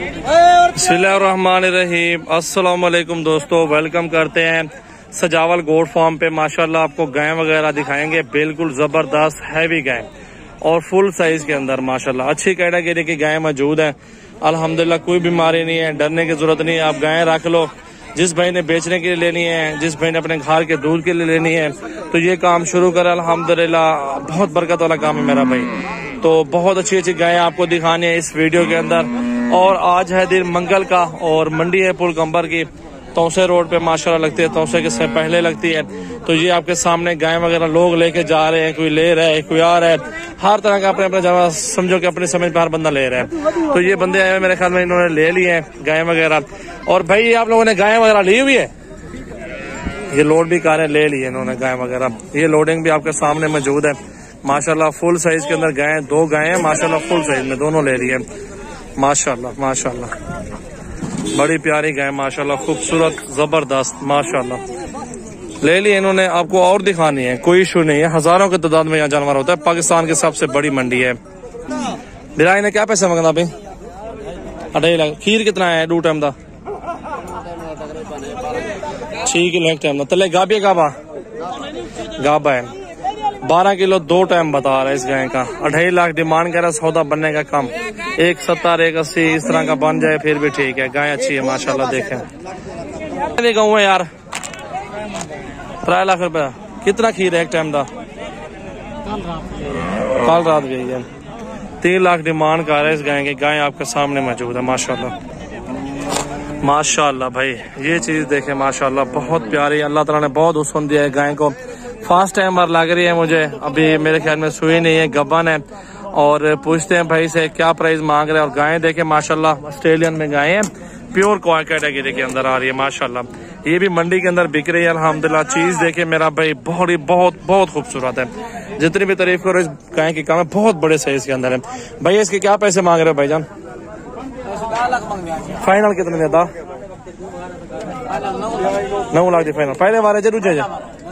बिस्मिल्लाहिर्रहमानिर्रहीम। अस्सलाम वालेकुम दोस्तों, वेलकम करते हैं सजावल गोट फार्म पे। माशाल्लाह आपको गाय वगैरह दिखाएंगे, बिल्कुल जबरदस्त हैवी गाय और फुल साइज के अंदर माशाल्लाह अच्छी कैटेगरी की गाय मौजूद है। अल्हम्दुलिल्लाह कोई बीमारी नहीं है, डरने की जरूरत नहीं है। आप गाय रख लो, जिस भाई ने बेचने के लिए लेनी है, जिस भाई ने अपने घर के दूध के लिए लेनी है, तो ये काम शुरू कर। अल्हम्दुलिल्लाह बहुत बरकत वाला काम है मेरा भाई। तो बहुत अच्छी अच्छी गायें आपको दिखानी है इस वीडियो के अंदर। और आज है दिन मंगल का और मंडी है पुल कंबर की, तौसे रोड पे माशाल्लाह लगती है, तौसे के से पहले लगती है। तो ये आपके सामने गाय वगैरह लोग लेके जा रहे हैं, कोई ले रहा है, कोई आ रहा है, हर तरह का अपने अपने जगह समझो कि अपने समझ पर हर बंदा ले रहा है। तो ये बंदे आए मेरे ख्याल में इन्होंने ले लिए हैं गाय वगैरह। और भाई ये आप लोगों ने गाय वगैरह ली हुई है, ये लोड भी कर रहे हैं, ले लिए इन्होंने गाय वगैरह। ये लोडिंग भी आपके सामने मौजूद है माशाल्लाह। फुल साइज के अंदर गाय, दो गायें माशाल्लाह फुल साइज में दोनों ले लिए माशाल्लाह। माशाल्लाह बड़ी प्यारी गाय माशाल्लाह, खूबसूरत जबरदस्त माशाल्लाह ले ली इन्होंने। आपको और दिखानी है, कोई इशू नहीं है। हजारों की तादाद में यहाँ जानवर होता है, पाकिस्तान की सबसे बड़ी मंडी है। बिराई ने क्या पैसे मंगना भाई? 2.5 लाख। खीर कितना है 2 टाइम का? 6 किलो एक टाइम का। तले गाबी गाबा गाबा है 12 किलो 2 टाइम बता रहा है इस गाय का। 2.5 लाख डिमांड कर रहा है, सौदा बनने का कम 170 180 इस तरह का बन जाए फिर भी ठीक है। गाय अच्छी है माशाल्लाह। देखें गऊ है यार, 3 लाख रुपया। कितना खीर है एक टाइम का? कल रात गई है। 3 लाख डिमांड कर रहा है इस गाय की। गाय आपके सामने मौजूद है माशाल्लाह। माशाल्लाह भाई ये चीज देखे माशाल्लाह, बहुत प्यारी। अल्लाह ताला ने बहुत हुस्न दिया है गाय को। फर्स्ट टाइम बार लग रही है मुझे, अभी मेरे ख्याल में सुई नहीं है, गब्बन है। और पूछते हैं भाई से क्या प्राइस मांग रहे हैं। और गायें देखे माशाल्लाह ऑस्ट्रेलियन में गायें हैं, प्योर कैटेगरी के अंदर आ रही है माशाल्लाह। ये भी मंडी के अंदर बिक रही है अल्हम्दुलिल्लाह। चीज देखे मेरा भाई बहुत खूबसूरत है। जितनी भी तारीफ करो इस गाय की काम है, बहुत बड़े साइज के अंदर है। भाई इसके क्या पैसे मांग रहे हो भाईजान? फाइनल कितने देता? 9 लाख की फाइनल। पहले बार है दूजे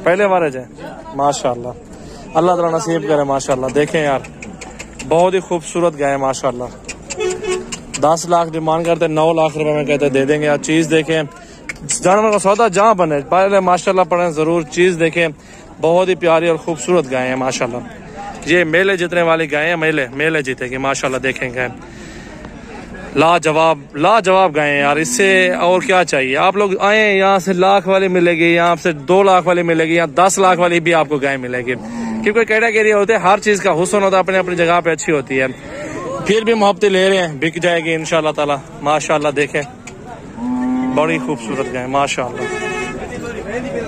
पहले बार है माशाल्लाह। अल्लाह ताला नसीब करे माशाल्लाह। देखें यार बहुत ही खूबसूरत गाय माशाल्लाह। 10 लाख डिमांड करते, 9 लाख रुपए में कहते दे देंगे। यार चीज देखें, जानवर का सौदा जहाँ बने पहले माशाल्लाह पढ़े जरूर। चीज देखें बहुत ही प्यारी और खूबसूरत गाय है माशाल्लाह। ये मेले जीतने वाली गाय है, मेले जीतेगी माशाल्लाह। देखेंगे लाजवाब गाय यार, इससे और क्या चाहिए। आप लोग आए यहाँ से लाख वाली मिलेगी, यहाँ से 2 लाख वाली मिलेगी, यहाँ 10 लाख वाली भी आपको गाय मिलेगी। क्योंकि कैटेगरी होते हैं, हर चीज का हुस्न होता है, अपनी अपनी जगह पे अच्छी होती है। फिर भी मोहब्बतें ले रहे हैं, बिक जाएगी इंशाल्लाह ताला माशाल्लाह। देखें बड़ी खूबसूरत गाय माशाल्लाह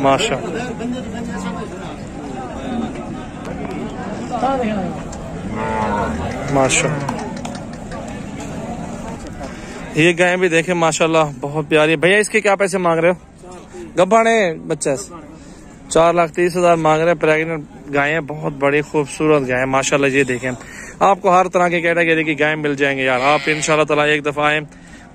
माशाल्लाह माशाल्लाह। ये गाय भी देखे माशाल्लाह बहुत प्यारी। भैया इसके क्या पैसे मांग रहे हो? गब्बाने बच्चा 4,30,000 मांग रहे हैं। प्रेग्नेंट गाय है, बहुत बड़ी खूबसूरत गाय है माशाल्लाह। ये देखें आपको हर तरह की कैटेगरी की गाय मिल जाएंगे यार। आप इंशाल्लाह ताला एक दफा आए,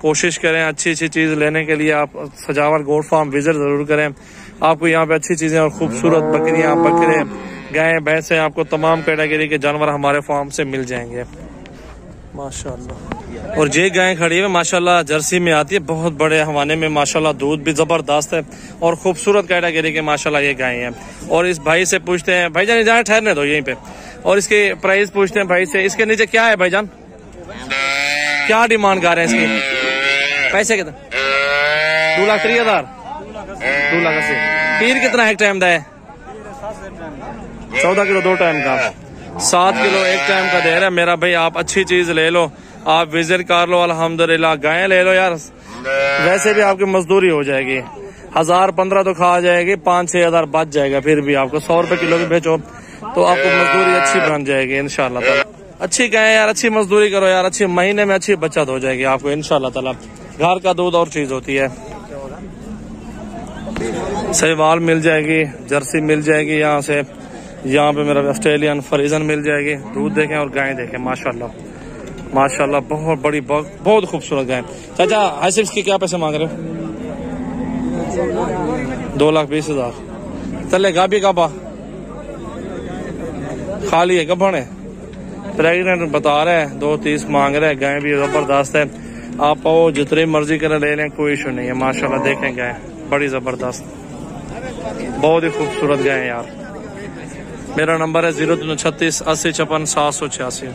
कोशिश करें अच्छी चीज लेने के लिए। आप सजावल गोट फार्म विजिट जरूर करें। आपको यहाँ पे अच्छी चीजें और खूबसूरत बकरियां, बकरे, गाय, भैंसे, आपको तमाम कैटेगरी के जानवर हमारे फार्म से मिल जाएंगे माशाल्लाह। और ये गाय खड़ी है माशाल्लाह, जर्सी में आती है, बहुत बड़े हवाने में माशाल्लाह। दूध भी जबरदस्त है और खूबसूरत कैटेगरी के माशाल्लाह ये गाय हैं। और इस भाई से पूछते हैं, भाईजान जहाँ ठहरने दो यहीं पे, और इसके प्राइस पूछते हैं भाई से। इसके नीचे क्या है भाईजान, क्या डिमांड कर रहे हैं इसकी? पैसे कितने? 2,30,000 2 लाख 80। खीर कितना है एक टाइम का है? 14 किलो 2 टाइम का, 7 किलो एक टाइम का दे रहा है मेरा भाई। आप अच्छी चीज ले लो, आप विजिट कर लो अल्हम्दुलिल्लाह। गाय ले लो यार, वैसे भी आपकी मजदूरी हो जाएगी। 1,000-15 तो खा जाएगी, 5-6 हजार बच जाएगा। फिर भी आपको 100 रुपए किलो भी बेचो तो आपको मजदूरी अच्छी बन जाएगी इंशाल्लाह ताला। अच्छी गाय यार, अच्छी मजदूरी करो यार, अच्छी महीने में अच्छी बचत हो जाएगी आपको इंशाल्लाह ताला। घर का दूध और चीज होती है। सहवाल मिल जाएगी, जर्सी मिल जाएगी, यहाँ से यहाँ पे मेरा ऑस्ट्रेलियन फ्रीजन मिल जाएगी। दूध देखें और गाय देखें माशाल्लाह माशाल्लाह। बहुत बड़ी बहुत खूबसूरत गाय। चाचा हाइसिप्स की क्या पैसे मांग रहे हो? 2,20,000। चले गाबी गाबा खाली है, कब है प्रेगनेंट बता रहे हैं, 2,30 मांग रहे हैं। गाय भी जबरदस्त है, आप आओ जितनी मर्जी करें ले लें, कोई इशू नहीं है। माशाल्लाह देखें गाय बड़ी जबरदस्त, बहुत ही खूबसूरत गाय यार। मेरा नंबर है 0336 80 56 786।